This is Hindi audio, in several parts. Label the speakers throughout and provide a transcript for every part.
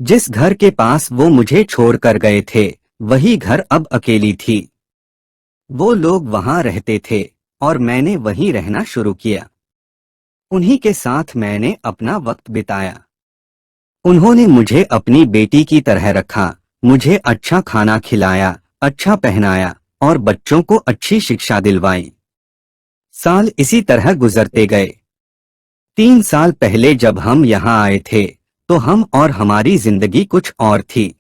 Speaker 1: जिस घर के पास वो मुझे छोड़कर गए थे, वही घर अब अकेली थी। वो लोग वहां रहते थे और मैंने वहीं रहना शुरू किया। उन्हीं के साथ मैंने अपना वक्त बिताया। उन्होंने मुझे अपनी बेटी की तरह रखा, मुझे अच्छा खाना खिलाया, अच्छा पहनाया और बच्चों को अच्छी शिक्षा दिलवाई। साल इसी तरह गुजरते गए। 3 साल पहले जब हम यहाँ आए थे, तो हम और हमारी जिंदगी कुछ और थी।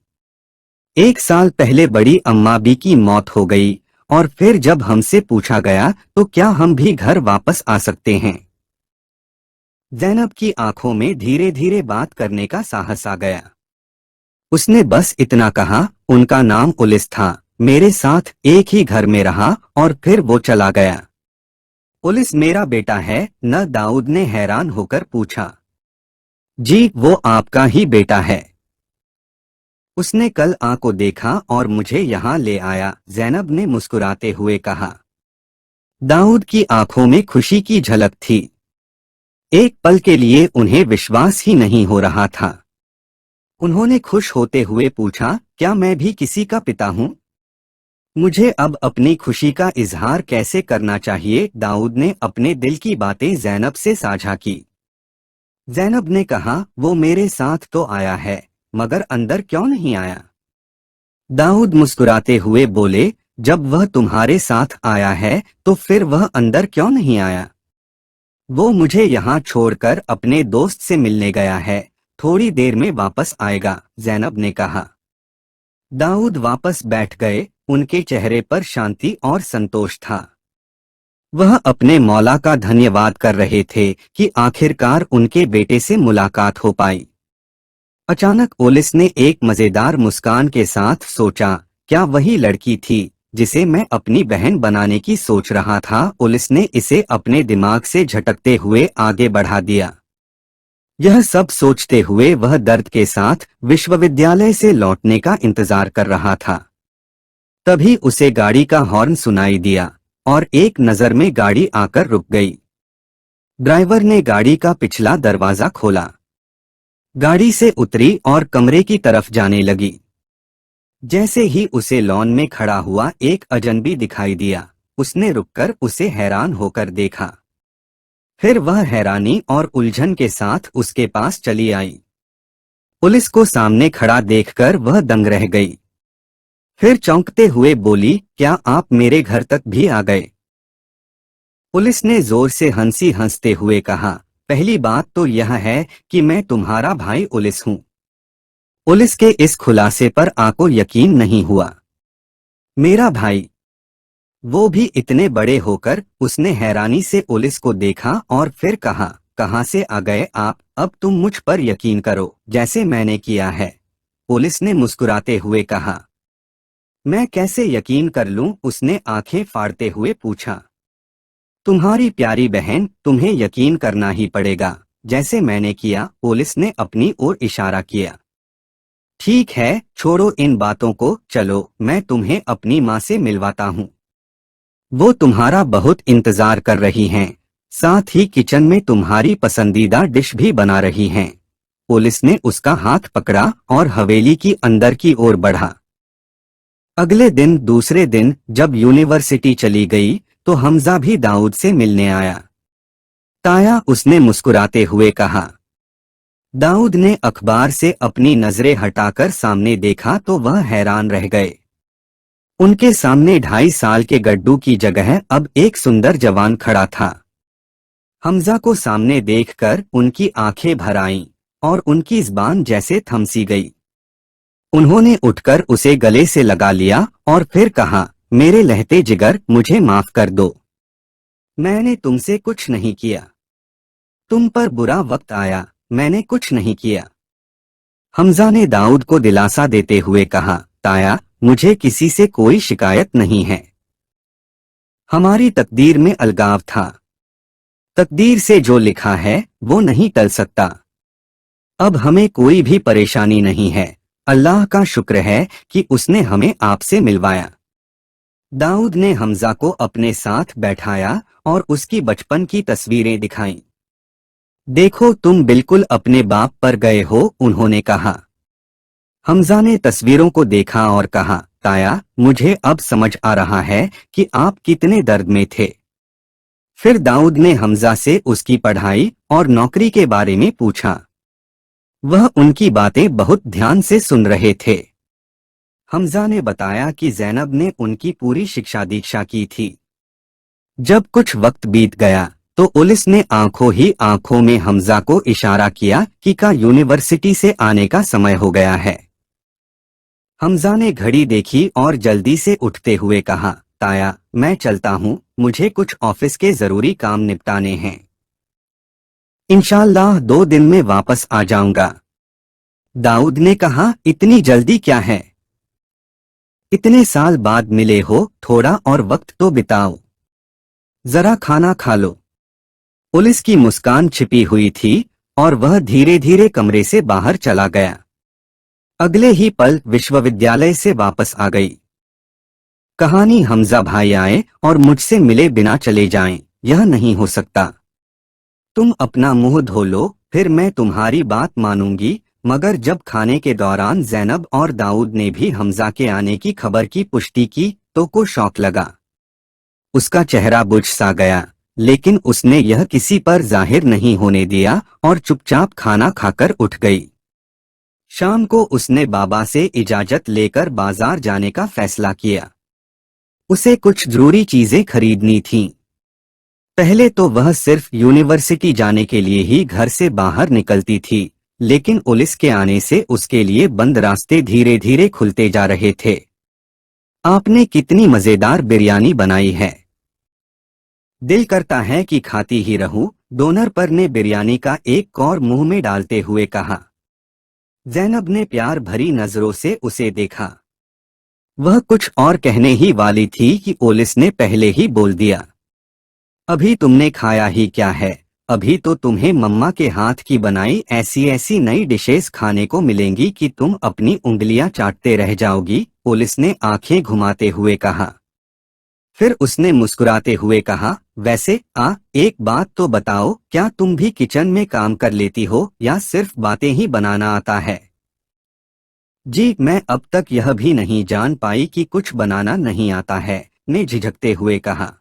Speaker 1: 1 साल पहले बड़ी अम्मा बी की मौत हो गई और फिर जब हमसे पूछा गया तो क्या हम भी घर वापस आ सकते हैं। जैनब की आंखों में धीरे धीरे बात करने का साहस आ गया। उसने बस इतना कहा, उनका नाम उलिस था, मेरे साथ एक ही घर में रहा और फिर वो चला गया। उलिस मेरा बेटा है न? दाऊद ने हैरान होकर पूछा। जी, वो आपका ही बेटा है। उसने कल को देखा और मुझे यहाँ ले आया, जैनब ने मुस्कुराते हुए कहा। दाऊद की आंखों में खुशी की झलक थी। एक पल के लिए उन्हें विश्वास ही नहीं हो रहा था। उन्होंने खुश होते हुए पूछा, क्या मैं भी किसी का पिता हूँ? मुझे अब अपनी खुशी का इजहार कैसे करना चाहिए? दाऊद ने अपने दिल की बातें जैनब से साझा की। जैनब ने कहा, वो मेरे साथ तो आया है, मगर अंदर क्यों नहीं आया? दाऊद मुस्कुराते हुए बोले, जब वह तुम्हारे साथ आया है तो फिर वह अंदर क्यों नहीं आया? वो मुझे यहाँ छोड़कर अपने दोस्त से मिलने गया है, थोड़ी देर में वापस आएगा, जैनब ने कहा। दाऊद वापस बैठ गए, उनके चेहरे पर शांति और संतोष था। वह अपने मौला का धन्यवाद कर रहे थे कि आखिरकार उनके बेटे से मुलाकात हो पाई। अचानक ओलिस ने एक मजेदार मुस्कान के साथ सोचा, क्या वही लड़की थी जिसे मैं अपनी बहन बनाने की सोच रहा था? ओलिस ने इसे अपने दिमाग से झटकते हुए आगे बढ़ा दिया। यह सब सोचते हुए वह दर्द के साथ विश्वविद्यालय से लौटने का इंतजार कर रहा था। तभी उसे गाड़ी का हॉर्न सुनाई दिया और एक नजर में गाड़ी आकर रुक गई। ड्राइवर ने गाड़ी का पिछला दरवाजा खोला। गाड़ी से उतरी और कमरे की तरफ जाने लगी। जैसे ही उसे लॉन में खड़ा हुआ एक अजनबी दिखाई दिया, उसने रुककर उसे हैरान होकर देखा। फिर वह हैरानी और उलझन के साथ उसके पास चली आई। पुलिस को सामने खड़ा देखकर वह दंग रह गई। फिर चौंकते हुए बोली, क्या आप मेरे घर तक भी आ गए? पुलिस ने जोर से हंसते हुए कहा, पहली बात तो यह है कि मैं तुम्हारा भाई उलिस हूँ। पुलिस के इस खुलासे पर को यकीन नहीं हुआ। मेरा भाई? वो भी इतने बड़े होकर? उसने हैरानी से पुलिस को देखा और फिर कहा, कहाँ से आ गए आप? अब तुम मुझ पर यकीन करो जैसे मैंने किया है। पुलिस ने मुस्कुराते हुए कहा। मैं कैसे यकीन कर लूं? उसने आंखें फाड़ते हुए पूछा। तुम्हारी प्यारी बहन, तुम्हें यकीन करना ही पड़ेगा, जैसे मैंने किया। पुलिस ने अपनी ओर इशारा किया। ठीक है, छोड़ो इन बातों को, चलो मैं तुम्हें अपनी माँ से मिलवाता हूँ। वो तुम्हारा बहुत इंतजार कर रही हैं, साथ ही किचन में तुम्हारी पसंदीदा डिश भी बना रही हैं। पुलिस ने उसका हाथ पकड़ा और हवेली की अंदर की ओर बढ़ा। अगले दिन दूसरे दिन जब यूनिवर्सिटी चली गई तो हमजा भी दाऊद से मिलने आया। ताया, उसने मुस्कुराते हुए कहा। दाऊद ने अखबार से अपनी नजरें हटाकर सामने देखा तो वह हैरान रह गए। उनके सामने 2.5 साल के गड्डू की जगह अब एक सुंदर जवान खड़ा था। हमजा को सामने देखकर उनकी आंखें भर आईं और उनकी जुबान जैसे थमसी गई। उन्होंने उठकर उसे गले से लगा लिया और फिर कहा, मेरे लहते जिगर, मुझे माफ कर दो। मैंने तुमसे कुछ नहीं किया। तुम पर बुरा वक्त आया, मैंने कुछ नहीं किया। हमजा ने दाऊद को दिलासा देते हुए कहा, ताया, मुझे किसी से कोई शिकायत नहीं है। हमारी तकदीर में अलगाव था। तकदीर से जो लिखा है वो नहीं टल सकता। अब हमें कोई भी परेशानी नहीं है। अल्लाह का शुक्र है कि उसने हमें आपसे मिलवाया। दाऊद ने हमजा को अपने साथ बैठाया और उसकी बचपन की तस्वीरें दिखाईं। देखो, तुम बिल्कुल अपने बाप पर गए हो, उन्होंने कहा। हमजा ने तस्वीरों को देखा और कहा, ताया, मुझे अब समझ आ रहा है कि आप कितने दर्द में थे। फिर दाऊद ने हमजा से उसकी पढ़ाई और नौकरी के बारे में पूछा। वह उनकी बातें बहुत ध्यान से सुन रहे थे। हमजा ने बताया कि ज़ैनब ने उनकी पूरी शिक्षा दीक्षा की थी। जब कुछ वक्त बीत गया तो पुलिस ने आंखों ही आंखों में हमजा को इशारा किया कि का यूनिवर्सिटी से आने का समय हो गया है। हमजा ने घड़ी देखी और जल्दी से उठते हुए कहा, ताया, मैं चलता हूँ, मुझे कुछ ऑफिस के जरूरी काम निपटाने हैं। इंशाल्लाह 2 दिन में वापस आ जाऊंगा। दाऊद ने कहा, इतनी जल्दी क्या है? इतने साल बाद मिले हो, थोड़ा और वक्त तो बिताओ। जरा खाना खा लो। पुलिस की मुस्कान छिपी हुई थी और वह धीरे धीरे कमरे से बाहर चला गया। अगले ही पल विश्वविद्यालय से वापस आ गई। कहानी, हमजा भाई आए और मुझसे मिले बिना चले जाएं, यह नहीं हो सकता। तुम अपना मुंह धो लो, फिर मैं तुम्हारी बात मानूंगी। मगर जब खाने के दौरान ज़ैनब और दाऊद ने भी हमजा के आने की खबर की पुष्टि की तो को शौक लगा। उसका चेहरा बुझ सा गया, लेकिन उसने यह किसी पर जाहिर नहीं होने दिया और चुपचाप खाना खाकर उठ गई। शाम को उसने बाबा से इजाजत लेकर बाजार जाने का फैसला किया। उसे कुछ जरूरी चीजें खरीदनी थीं। पहले तो वह सिर्फ यूनिवर्सिटी जाने के लिए ही घर से बाहर निकलती थी, लेकिन पुलिस के आने से उसके लिए बंद रास्ते धीरे धीरे खुलते जा रहे थे। आपने कितनी मजेदार बिरयानी बनाई है। दिल करता है कि खाती ही रहूं, डोनर पर ने बिरयानी का एक कौर मुंह में डालते हुए कहा। ज़ैनब ने प्यार भरी नजरों से उसे देखा। वह कुछ और कहने ही वाली थी कि पुलिस ने पहले ही बोल दिया, अभी तुमने खाया ही क्या है, अभी तो तुम्हें मम्मा के हाथ की बनाई ऐसी ऐसी नई डिशेस खाने को मिलेंगी कि तुम अपनी उंगलियां चाटते रह जाओगी। पुलिस ने आंखें घुमाते हुए कहा। फिर उसने मुस्कुराते हुए कहा, वैसे एक बात तो बताओ, क्या तुम भी किचन में काम कर लेती हो या सिर्फ बातें ही बनाना आता है? जी, मैं अब तक यह भी नहीं जान पाई कि कुछ बनाना नहीं आता है, ने झिझकते हुए कहा।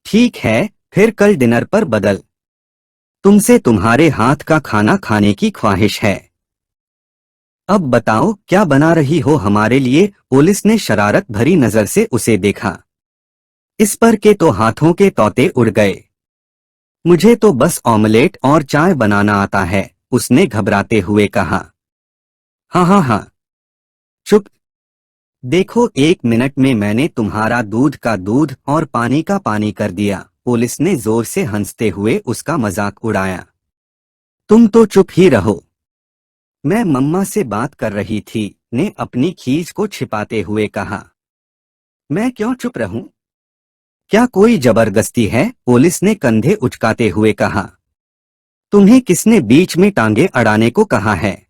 Speaker 1: ठीक है, फिर कल डिनर पर बदल। तुमसे तुम्हारे हाथ का खाना खाने की ख्वाहिश है। अब बताओ क्या बना रही हो हमारे लिए? पुलिस ने शरारत भरी नजर से उसे देखा। इस पर के तो हाथों के तौते उड़ गए। मुझे तो बस ऑमलेट और चाय बनाना आता है, उसने घबराते हुए कहा। हाँ हाँ हाँ, चुप। देखो, 1 मिनट में मैंने तुम्हारा दूध का दूध और पानी का पानी कर दिया। पुलिस ने जोर से हंसते हुए उसका मजाक उड़ाया। तुम तो चुप ही रहो। मैं मम्मा से बात कर रही थी, ने अपनी खीज को छिपाते हुए कहा। मैं क्यों चुप रहूं? क्या कोई जबरदस्ती है? पुलिस ने कंधे उचकाते हुए कहा। तुम्हें किसने बीच में टांगे अड़ाने को कहा है?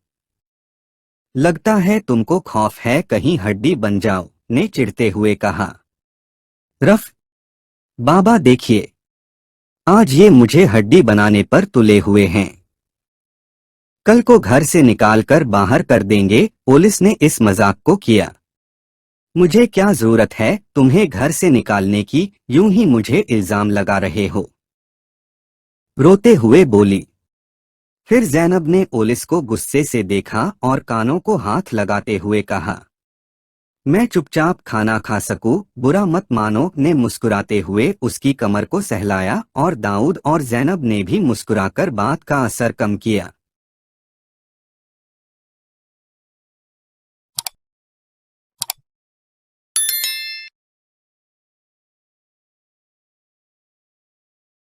Speaker 1: लगता है तुमको खौफ है कहीं हड्डी बन जाओ, ने चिढ़ते हुए कहा। रफ, बाबा देखिए, आज ये मुझे हड्डी बनाने पर तुले हुए हैं। कल को घर से निकालकर बाहर कर देंगे। पुलिस ने इस मजाक को किया। मुझे क्या जरूरत है तुम्हें घर से निकालने की, यूं ही मुझे इल्जाम लगा रहे हो, रोते हुए बोली। फिर ज़ैनब ने पुलिस को गुस्से से देखा और कानों को हाथ लगाते हुए कहा, मैं चुपचाप खाना खा सकूं, बुरा मत मानो, ने मुस्कुराते हुए उसकी कमर को सहलाया और दाऊद और ज़ैनब ने भी मुस्कुराकर बात का असर कम किया।